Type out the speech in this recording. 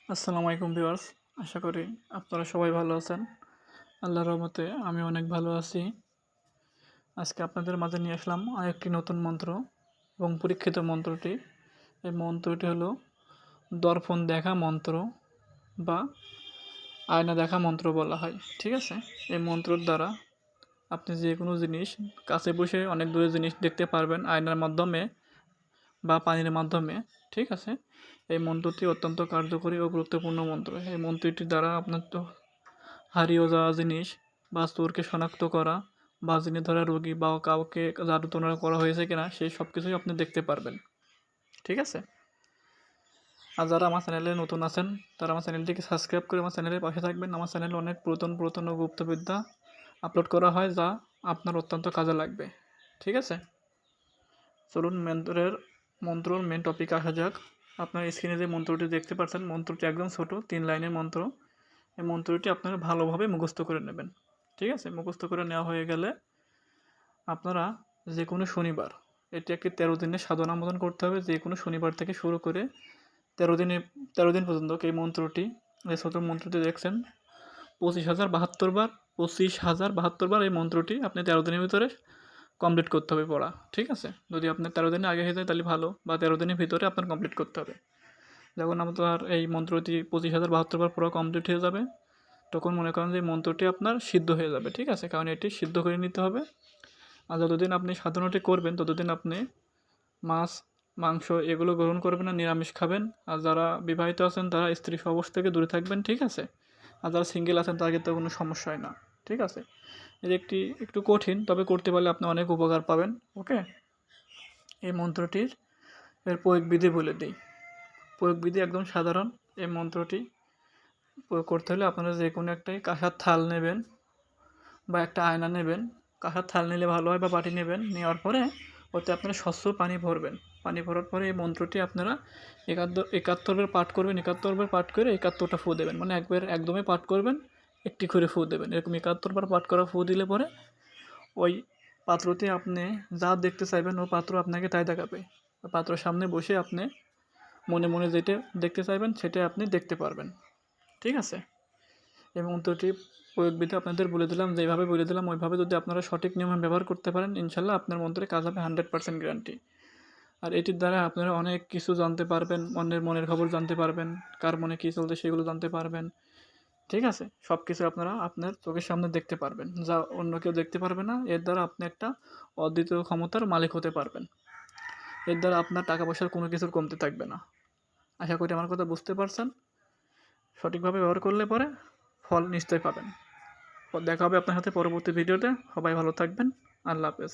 আসসালামু আলাইকুম ভিউয়ার্স। আশা করি আপনারা সবাই ভালো আছেন। আল্লাহর রহমতে আমি অনেক ভালো আছি। আজকে আপনাদের মাঝে নিয়ে আসলাম আরেকটি নতুন মন্ত্র এবং পরীক্ষিত মন্ত্রটি। এই মন্ত্রটি হলো দর্পণ দেখা মন্ত্র বা আয়না দেখা মন্ত্র বলা হয়। ঠিক আছে? এই মন্ত্রর দ্বারা আপনি যে কোনো জিনিস কাছে বসে অনেক দূরের জিনিস দেখতে পারবেন আয়নার মাধ্যমে বা পানির মাধ্যমে। ঠিক আছে? এই মন্ত্রটি অত্যন্ত কার্যকরী ও গুরুত্বপূর্ণ মন্ত্র। এই মন্ত্রটির দ্বারা আপনার তো হারিয়ে যাওয়া জিনিস বা চোরকে শনাক্ত করা বা যিনি ধরা রোগী বা কাউকে জাদুটোনা করা হয়েছে কিনা সেই সব কিছুই আপনি দেখতে পারবেন। ঠিক আছে? আর যারা আমার চ্যানেলে নতুন আছেন তারা আমার চ্যানেলটিকে সাবস্ক্রাইব করে আমার চ্যানেলের পাশে থাকবেন। আমার চ্যানেলে অনেক পুরাতন ও গুপ্তবিদ্যা আপলোড করা হয় যা আপনার অত্যন্ত কাজে লাগবে। ঠিক আছে? চলুন মন্ত্রর মেন টপিকে আসা যাক। আপনার স্ক্রিনে যে মন্ত্রটি দেখতে পাচ্ছেন মন্ত্রটি একদম ছোট 3 লাইনের মন্ত্র। এই মন্ত্রটি আপনারা ভালোভাবে মুখস্থ করে নেবেন। ঠিক আছে? মুখস্থ করে নেওয়া হয়ে গেলে আপনারা যে কোনো শনিবার, এটি একটি 13 দিনের সাধনা মতন করতে হবে। যে কোনো শনিবার থেকে শুরু করে 13 দিন পর্যন্ত এই মন্ত্রটি, এই ছোট মন্ত্রটি দেখছেন 25,072 বার এই মন্ত্রটি আপনি 13 দিনের ভিতরে কমপ্লিট করতে হবে পড়া। ঠিক আছে? যদি আপনার 13 দিনের আগে হয়ে যায় তাহলে ভালো, বা 13 দিনের ভিতরে আপনার কমপ্লিট করতে হবে। যখন আপনার এই মন্ত্রটি 25,072 বার পড়া কমপ্লিট হয়ে যাবে তখন মনে করেন যে এই মন্ত্রটি আপনার সিদ্ধ হয়ে যাবে। ঠিক আছে? কারণ এটি সিদ্ধ করে নিতে হবে। আর যতদিন আপনি সাধনাটি করবেন ততদিন আপনি মাছ, মাংস এগুলো গ্রহণ করবেন না, নিরামিষ খাবেন। আর যারা বিবাহিত আছেন তারা স্ত্রী সহবাস থেকে দূরে থাকবেন। ঠিক আছে? আর যারা সিঙ্গেল আছেন তাদের তো কোনো সমস্যা হয় না। ঠিক আছে? এটি একটু কঠিন, তবে করতে পারলে আপনি অনেক উপকার পাবেন। ওকে? এই মন্ত্রটির প্রয়োগ বিধি বলে দিই। প্রয়োগ বিধি একদম সাধারণ। এই মন্ত্রটি প্রয়োগ করতে হলে আপনারা যে কোনো একটাই কাঁসার থাল নেবেন বা একটা আয়না নেবেন। কাঁসার থাল নিলে ভালো হয় বা বাটি নেবেন। নেওয়ার পরে ওতে আপনারা স্বচ্ছ পানি ভরবেন। পানি ভরার পরে এই মন্ত্রটি আপনারা 71 বার পাঠ করবেন। 71 বার পাঠ করে 71টা ফু দেবেন। মানে একদমই পাঠ করবেন, একটি করে ফু দেবেন। এরকম 71 বার পাঠ করা ফু দিলে পরে ওই পাত্রতে আপনি যা দেখতে চাইবেন ও পাত্র আপনাকে তাই দেখাবে। ওই পাত্রের সামনে বসে আপনি মনে মনে যেটা দেখতে চাইবেন সেটাই আপনি দেখতে পারবেন। ঠিক আছে? এই মন্ত্রটি প্রয়োগ বিধি আপনাদের বলে দিলাম, যেভাবে বলে দিলাম ওইভাবে যদি আপনারা সঠিক নিয়মে ব্যবহার করতে পারেন ইনশাল্লাহ আপনার মন্ত্রে কাজ হবে 100% গ্যারান্টি। আর এটির দ্বারা আপনারা অনেক কিছু জানতে পারবেন, অন্যের মনের খবর জানতে পারবেন, কার মনে কী চলছে সেগুলো জানতে পারবেন। ঠিক আছে? সব কিছু আপনারা আপনার চোখের সামনে দেখতে পারবেন, যা অন্য কেউ দেখতে পারবে না। এর দ্বারা আপনি একটা অদ্বিতীয় ক্ষমতার মালিক হতে পারবেন। এর দ্বারা আপনার টাকা পয়সার কোনো কিছুর কমতি থাকবে না। আশা করি আমার কথা বুঝতে পারছেন। সঠিকভাবে ব্যবহার করলে পরে ফল নিশ্চয়ই পাবেন। দেখা হবে আপনার সাথে পরবর্তী ভিডিওতে। সবাই ভালো থাকবেন। আল্লাহ হাফেজ।